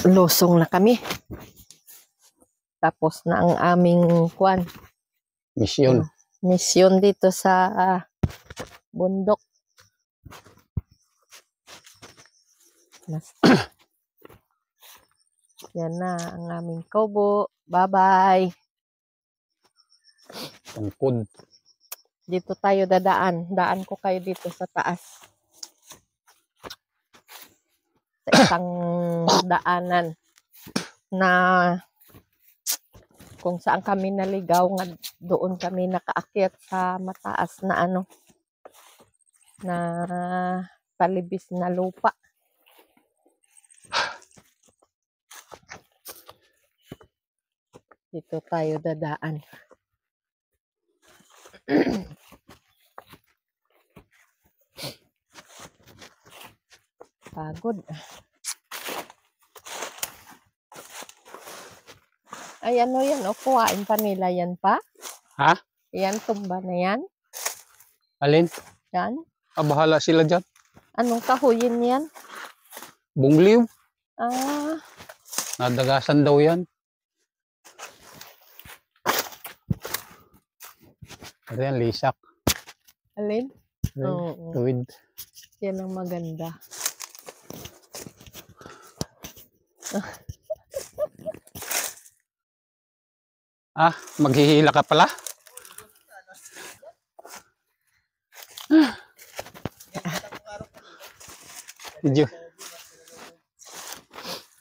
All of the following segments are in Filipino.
Lusong na kami. Tapos na ang aming Misyon. misyon dito sa bundok. Yan na ang aming kubo. Bye-bye. Tungkod. Dito tayo dadaan. Daan ko kayo dito sa taas. Sa isang daanan na kung saan kami naligaw, nga doon kami nakaakyat sa mataas na na talibis na lupa. Dito tayo dadaan. Pagod. Ay, ano yan? O, kuhain pa nila yan pa? Ha? Yan, tumba na yan? Alin? Yan? Bahala sila dyan. Anong kahuyin yan? Bungliw. Ah, Nadagasan daw yan. Ito yan, lisak. alin? Red, Oo. tuwid. Yan ang maganda. Maghihila ka pala? Medyo.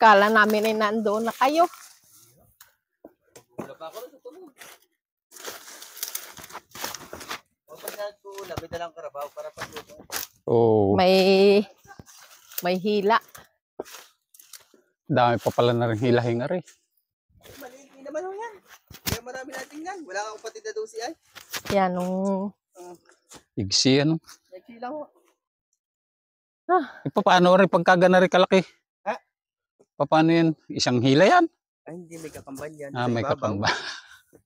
Kala namin ay nandoon na kayo. Oh, May hila. dami pa pala na rin hilahing ari. Maliit din naman yan. Kaya marami natin yan. Wala kang kapatid na dosi ay. Yan, nung... Igsi ano. Nagsilang mo. Paano rin pagkagana rin kalaki? Ha? Paano yan? Isang hila yan? Ay, hindi. May kakambal yan. May kakamba.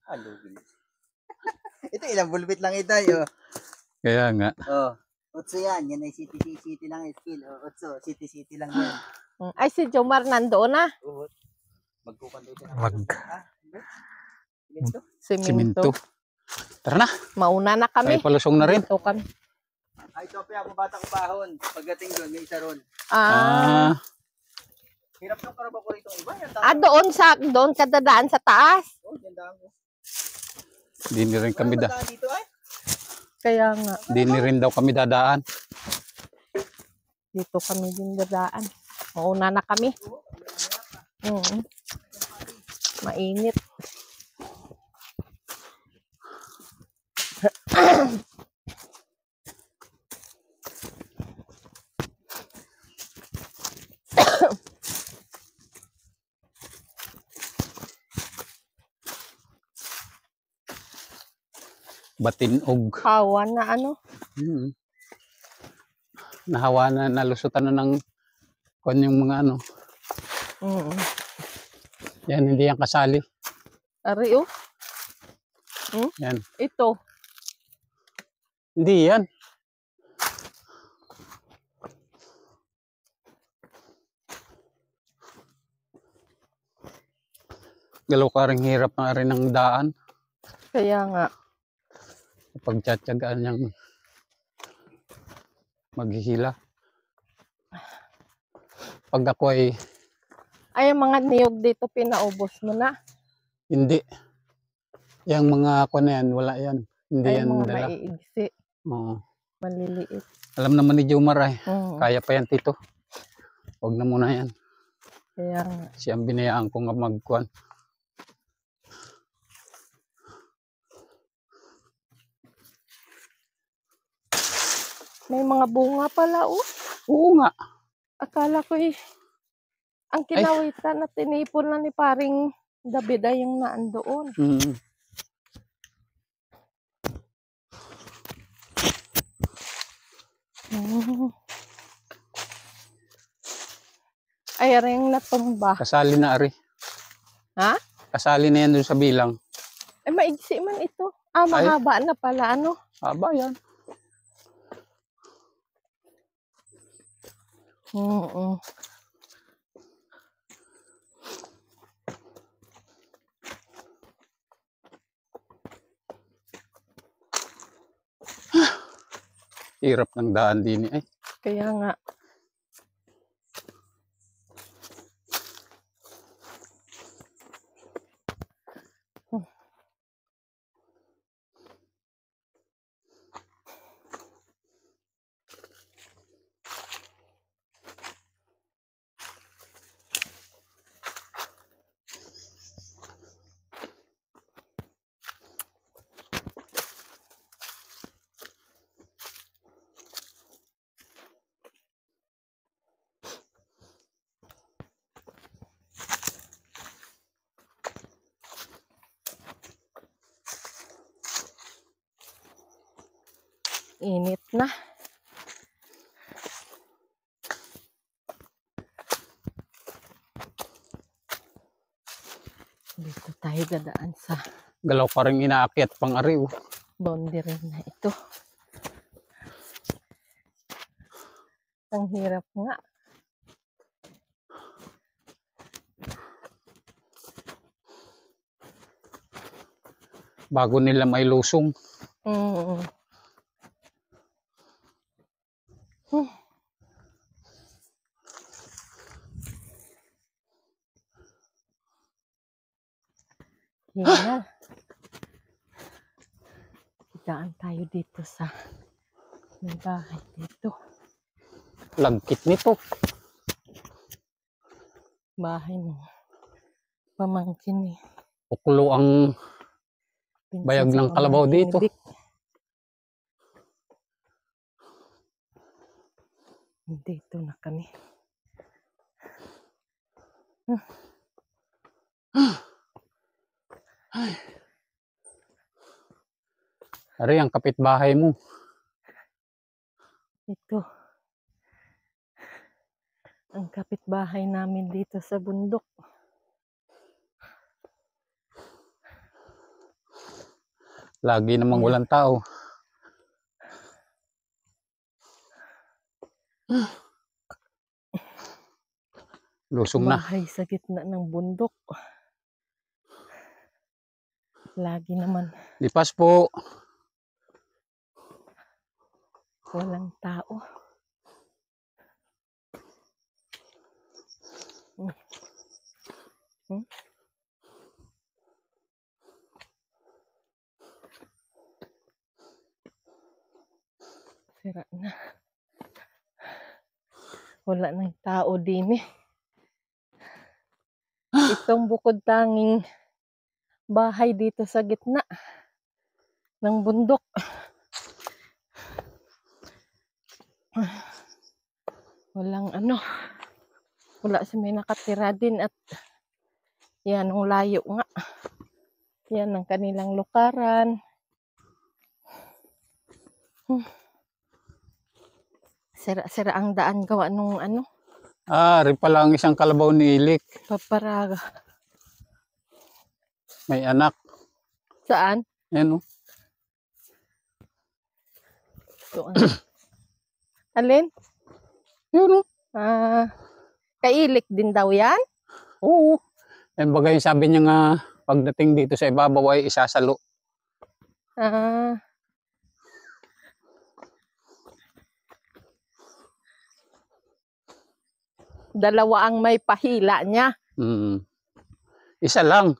Halo. Ito ilang bulbit lang ito. Oh. Kaya nga. Oh. Otso yan. Yan ay city lang skill. Oh, Otso. City lang yan. Ay, si Jomar nandoon na. Oh. Magkukando siya. Siminto. Tara na. Mauna na kami. Ay palusong na rin. Dito kami. Ay, ito pa ako bata ko bahon. Pagdating doon, may isa ron. Hirap yung karabaw ko rito. Iba yan. Doon ka dadaan sa taas. Oh, gandaan ko. Di rin kami Dito ay. Kaya nga, Di rin daw kami dadaan. dito kami din dadaan. Mauna na kami. Mainit. Batinog. Hawa na Nahawa na, nalusutan na ng yung mga Yan, hindi yan kasali. Ari, oh. Yan. Ito. Hindi yan. Galaw ka rin hirap na rin ng daan. Kaya nga. Pagtsatsagaan niyang maghihila. Pag ako ay Ay, mga niyog dito, pinaubos mo na. hindi. Yung mga ako na yan, wala yan. Hindi Ay, yan mga dala. maiigsi. Oo. Maliliit. Alam naman ni Jomar ay. Mm. Kaya pa yan, tito. Huwag na muna yan. Kaya nga. Siyang binayaan ko nga magkuhan. May mga bunga pala, oh. Oo nga. Akala ko ang kinawitan na tinipon na ni paring David ay yung naandoon. Ay, ring natumba. Kasali na ari. Ha? Kasali na yan doon sa bilang. Ay, maigsi man ito. Mahaba na pala, Mm. Hirap ng daan din eh. Kaya nga. Init na. Dito tayo dadaan sa Galaw pa rin inaakyat pang ariw. boundary na ito. Ang hirap nga. Bago nila may lusong. Mm. Hingal. Daan tayo dito sa may bahay dito. Lagkit nito. Bahay ng pamangkin eh. Uklo ang Pinsan bayag sa ng kalabaw pamangkin ni dito. Vic. Dito na kami. Ari ang kapitbahay mo. Ito. Ang kapitbahay namin dito sa bundok. Lagi namang walang tao. Lusong na. Bahay sa gitna ng bundok. Lagi naman Lipas po. walang tao. Sira na. Wala nang tao din eh. Itong bukod tanging bahay dito sa gitna ng bundok. Walang ano. Wala sa may nakatira din at yan ang layo nga. Yan ang kanilang lukaran. Sira-sira ang daan gawa nung ano. Rin pala ang isang kalabaw ni Ilik. Paparaga. May anak. Saan? Yan o. Ito ang... Alin? Yun o. Kailik din daw yan? Oo. Yan bagay sabi niya nga pagdating dito sa ibabaw ay isasalo. Dalawa ang may pahila niya. Isa lang.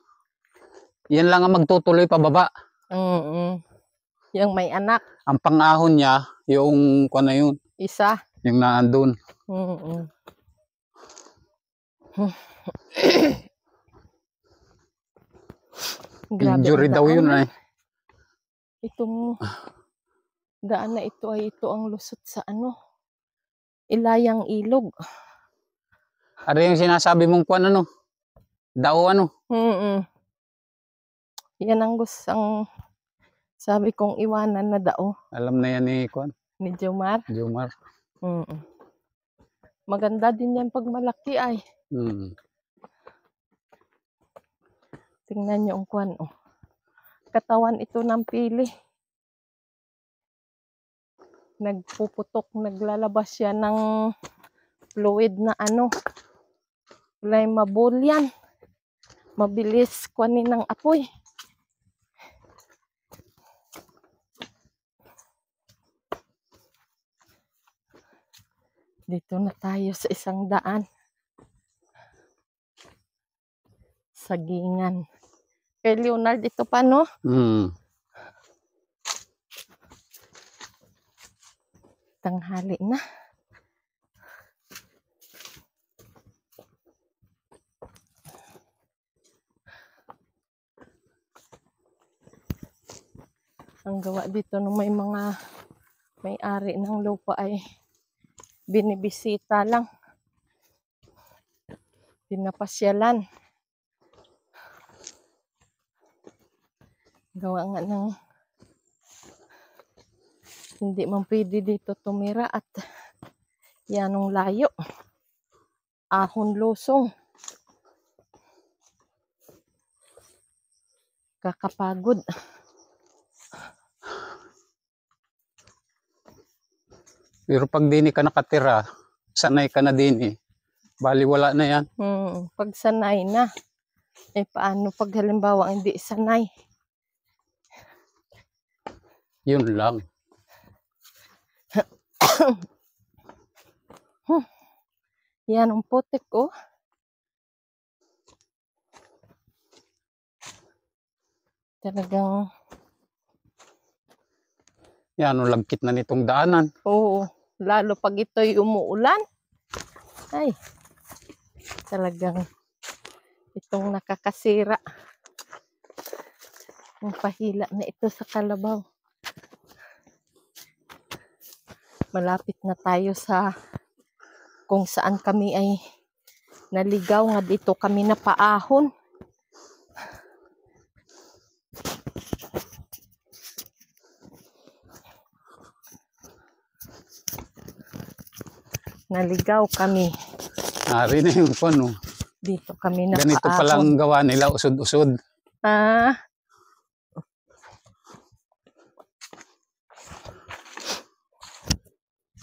Yan lang ang magtutuloy pababa. Yung may anak. Ang pang-ahon niya, yung kuwan na yun. Isa. Yung naandun. Grabe Injury ang daw yun daan. ay. Itong daan na ito ay ito ang lusot sa ano. Ilayang ilog. Ano yung sinasabi mong kuwan ano? Dao ano? Yan ang gustong sabi kong iwanan na dao. Alam na yan ni kuwan. Ni Jomar. Jomar. Maganda din yan pag malaki ay. Tingnan nyo ang kuwan. Katawan ito ng pili. Nagpuputok, naglalabas siya ng fluid na ano. Walay mabulyan. Mabilis kuanin ng apoy. Dito na tayo sa isang daan. Sagingan. Kay Leonard, ito pa, no? Tanghali na. Ang gawa dito no may mga may-ari ng lupa ay binibisita lang. Pinapasyalan. Gawa nga ng hindi man pwede dito tumira at yanong layo. Ahon lusong. Kakapagod. Pero pag dini ka nakatira, sanay ka na din eh. Bali wala na yan. Pag sanay na. Eh paano pag halimbawa hindi sanay? Yun lang. Yan ang putik, oh. Talagang, Yan, ang lagkit na nitong daanan. oo. Lalo pag ito'y umuulan. Ay, talagang itong nakakasira. Ang pahila na ito sa kalabaw. Malapit na tayo sa kung saan kami ay naligaw nga dito kami napaahon. Naligaw kami. Nari na yung ano. Dito kami napaahon. Ganito palang gawa nila, usod-usod. Ah.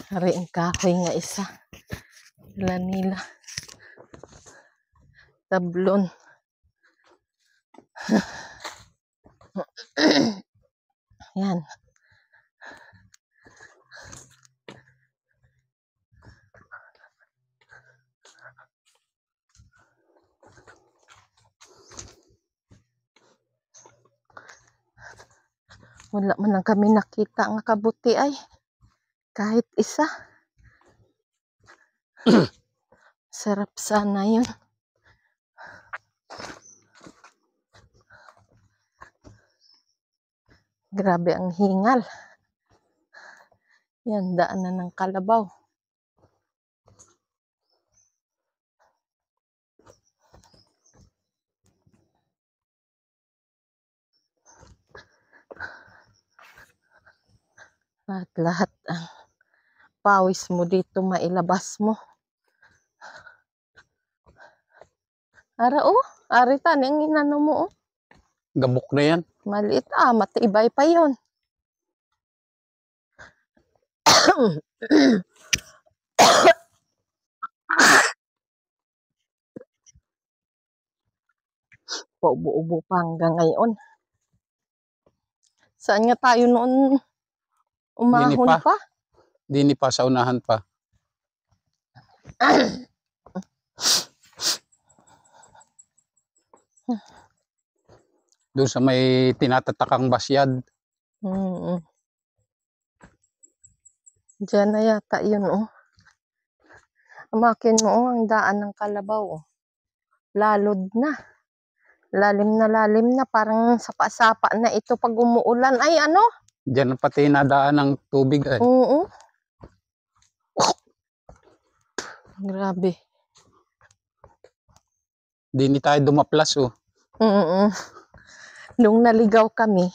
Hari ang kahoy nga isa. Wala nila. Tablon. Yan. Wala man lang kami nakita nga kabuti ay. Kahit isa. Sarap sana yun. Grabe ang hingal. Yan, daanan ng kalabaw. At lahat ang pawis mo dito mailabas mo. Ara oh, ari tani ang inano mo oh. Gabok na yan. Maliit matibay pa yon. Paubo-ubo pa hanggang ngayon. Saan nga tayo noon umahon pa? Dini pa, sa unahan pa. Doon sa may tinatatakang basyad. Diyan na yata yun oh. Amakin mo oh, ang daan ng kalabaw oh. Lalod na. Lalim na parang sapa-sapa na ito pag umuulan. Ay ano? Diyan pati nadaan ng tubig ay. Oo. Grabe. Dini tayo dumaplas oh. Nung naligaw kami,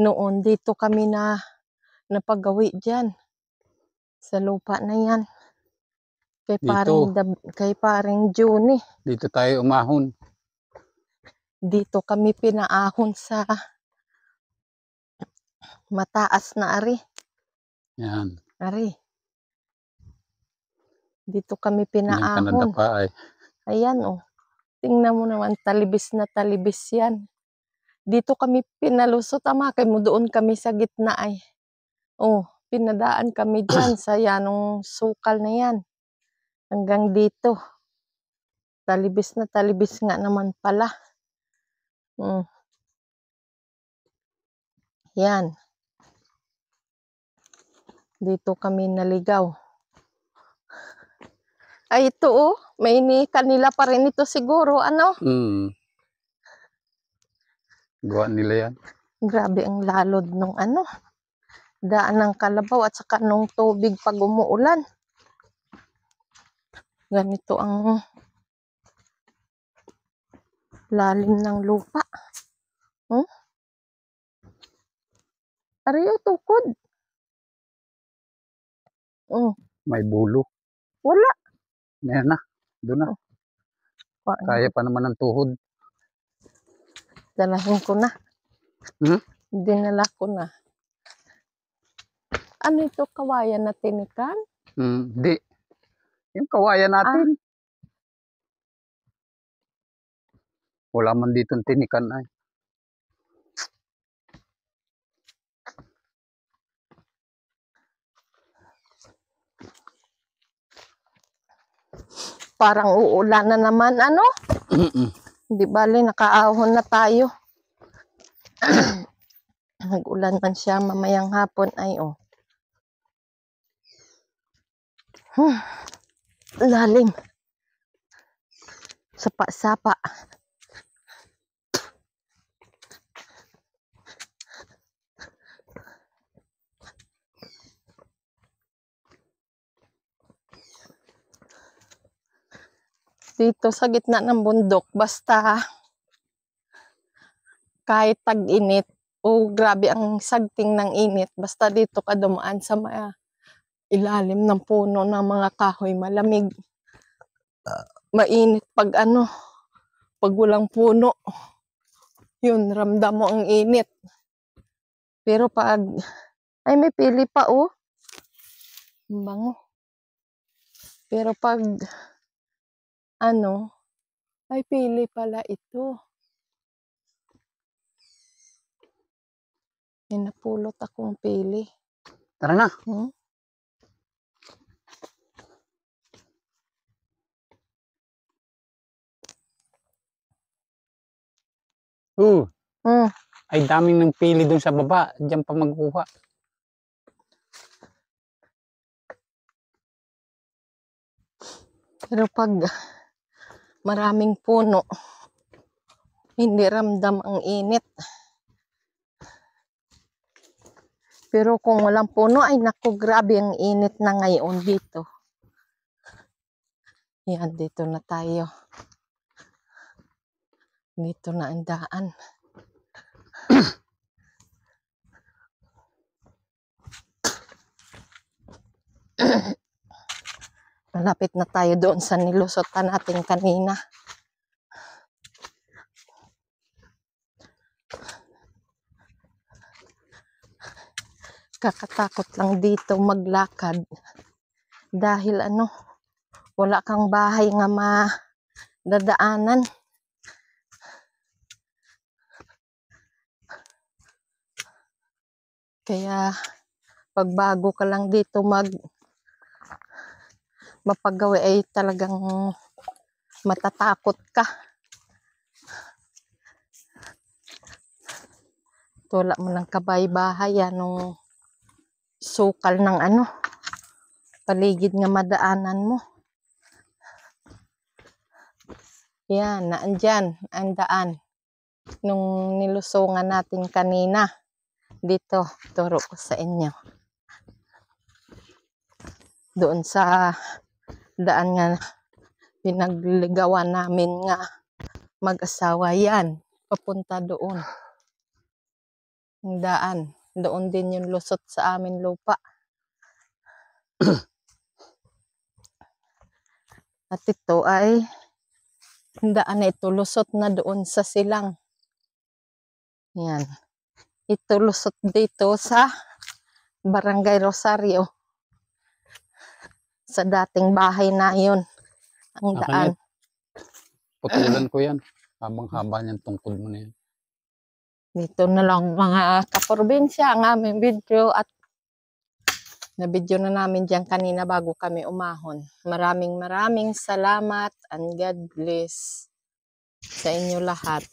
noon dito kami na napagawi dyan. Sa lupa na yan. Kay paring Juni. Dito tayo umahon. Dito kami pinaahon sa mataas na ari. Yan. Ari. Dito kami Yan ka pinaahon. nadapa ay. Ayan oh. Tingnan mo naman, talibis na talibis yan. Dito kami pinalusot, amakay mo doon kami sa gitna ay. Oh, pinadaan kami dyan sa yanong sukal na yan. Hanggang dito. Talibis na talibis nga naman pala. Yan. Dito kami naligaw. Ay, ito oh. May kanila pa rin ito siguro. Ano? Gawa nila yan. Grabe ang lalod nung ano. Daan ng kalabaw at saka nung tubig pag umuulan. Ganito ang lalim ng lupa. Ariyo, tukod. May bulo. Wala. Ayan na. Doon na. Kaya pa naman ng tuhod. Dalahin ko na. Dinala ko na. Ano ito, kawayan na tinikan? Di. Yung kawayan natin. Wala man dito tinikan ay. Parang uulan na naman, ano? Hindi bali, nakaahon na tayo. Nag-ulan man siya mamayang hapon ay oh. Lalim. Sapa-sapa. Dito sa gitna ng bundok, basta kahit tag-init o grabe ang sagting ng init, basta dito ka dumaan sa ilalim ng puno ng mga kahoy, malamig. Mainit pag ano, pag walang puno. Yun, ramdam mo ang init. Pero pag, ay may pili pa oh. Ang bango. Pero pag, ano, ay pili pala ito. May napulot akong pili. Tara na. Ay daming ng pili doon sa baba. Diyan pa magkuha. Pero pag maraming puno, hindi ramdam ang init. Pero kung walang puno, ay naku, grabe ang init na ngayon dito. Yan, dito na tayo. Dito na ang daan. Malapit na tayo doon sa nilusotan natin kanina. Kakatakot lang dito maglakad. Dahil ano, wala kang bahay nga madadaanan. Kaya pagbago ka lang dito mapagawi ay talagang matatakot ka. Wala mo ng kabay-bahay nung sukal ng ano, paligid nga madaanan mo. Yan, naandyan ang daan nung nilusungan natin kanina. Dito, turo ko sa inyo. Doon sa daan nga pinagligawan namin nga mag-asawa, yan, papunta doon. Ang daan, doon din yung lusot sa amin lupa. At ito ay daan na ito, lusot na doon sa silang. Yan. Ito lusot dito sa Barangay Rosario. sa dating bahay na yun. Ang Akin daan. yan. Putulan ko yan. Habang-haba niyan tungkod mo na yan. Dito na lang mga kaprobinsya ang aming video at na-video na namin dyan kanina bago kami umahon. Maraming salamat and God bless sa inyo lahat.